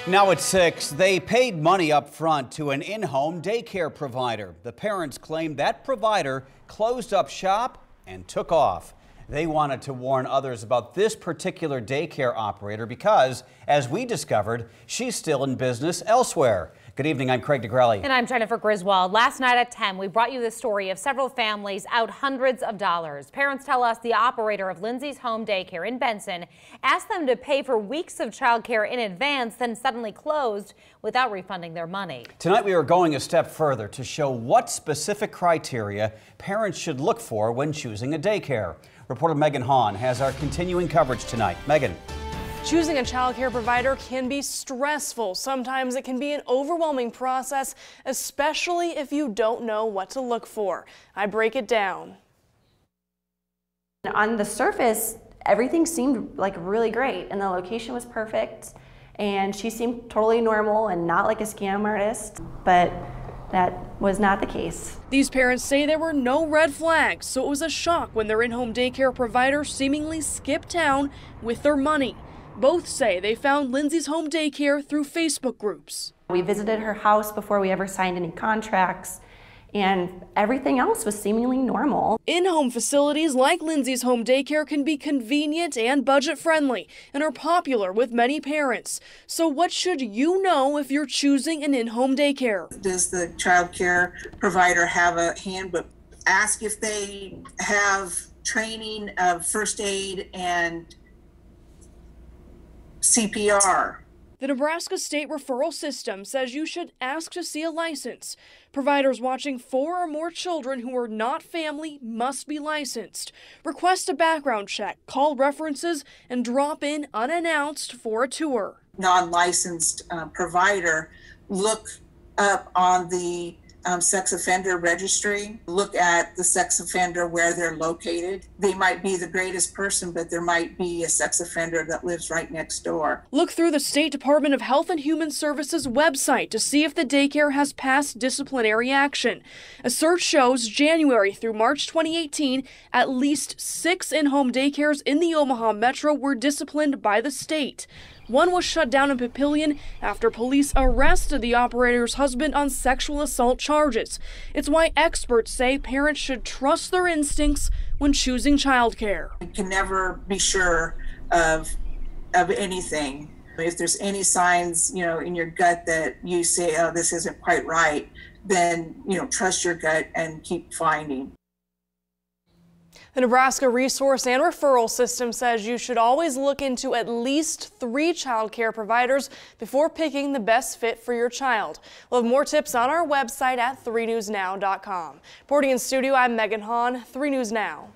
Now at 6, they paid money up front to an in-home daycare provider. The parents claim that provider closed up shop and took off. They wanted to warn others about this particular daycare operator because, as we discovered, she's still in business elsewhere. Good evening, I'm Craig DeGrelli. And I'm Jennifer Griswold. Last night at 10, we brought you the story of several families out hundreds of dollars. Parents tell us the operator of Lindsay's Home Daycare in Benson asked them to pay for weeks of child care in advance, then suddenly closed without refunding their money. Tonight we are going a step further to show what specific criteria parents should look for when choosing a daycare. Reporter Megan Hahn has our continuing coverage tonight. Megan. Choosing a child care provider can be stressful. Sometimes it can be an overwhelming process, especially if you don't know what to look for. I break it down. On the surface, everything seemed like really great and the location was perfect and she seemed totally normal and not like a scam artist, but that was not the case. These parents say there were no red flags, so it was a shock when their in-home daycare provider seemingly skipped town with their money. Both say they found Lindsay's Home Daycare through Facebook groups. We visited her house before we ever signed any contracts, and everything else was seemingly normal. In-home facilities like Lindsay's Home Daycare can be convenient and budget-friendly and are popular with many parents. So what should you know if you're choosing an in-home daycare? Does the child care provider have a handbook? Ask if they have training of first aid and CPR. The Nebraska State Referral System says you should ask to see a license. Providers watching 4 or more children who are not family must be licensed. Request a background check, call references, and drop in unannounced for a tour. Non-licensed provider, look up on the sex offender registry. Look at the sex offender where they're located. They might be the greatest person, but there might be a sex offender that lives right next door. Look through the State Department of Health and Human Services website to see if the daycare has passed disciplinary action. A search shows January through March 2018, at least 6 in-home daycares in the Omaha metro were disciplined by the state. One was shut down in Papillion after police arrested the operator's husband on sexual assault charges. It's why experts say parents should trust their instincts when choosing childcare. You can never be sure of anything. If there's any signs, in your gut that you say, oh, this isn't quite right, then, trust your gut and keep finding. The Nebraska Resource and Referral System says you should always look into at least 3 child care providers before picking the best fit for your child. We'll have more tips on our website at 3newsnow.com. Reporting in studio, I'm Megan Hahn, 3 News Now.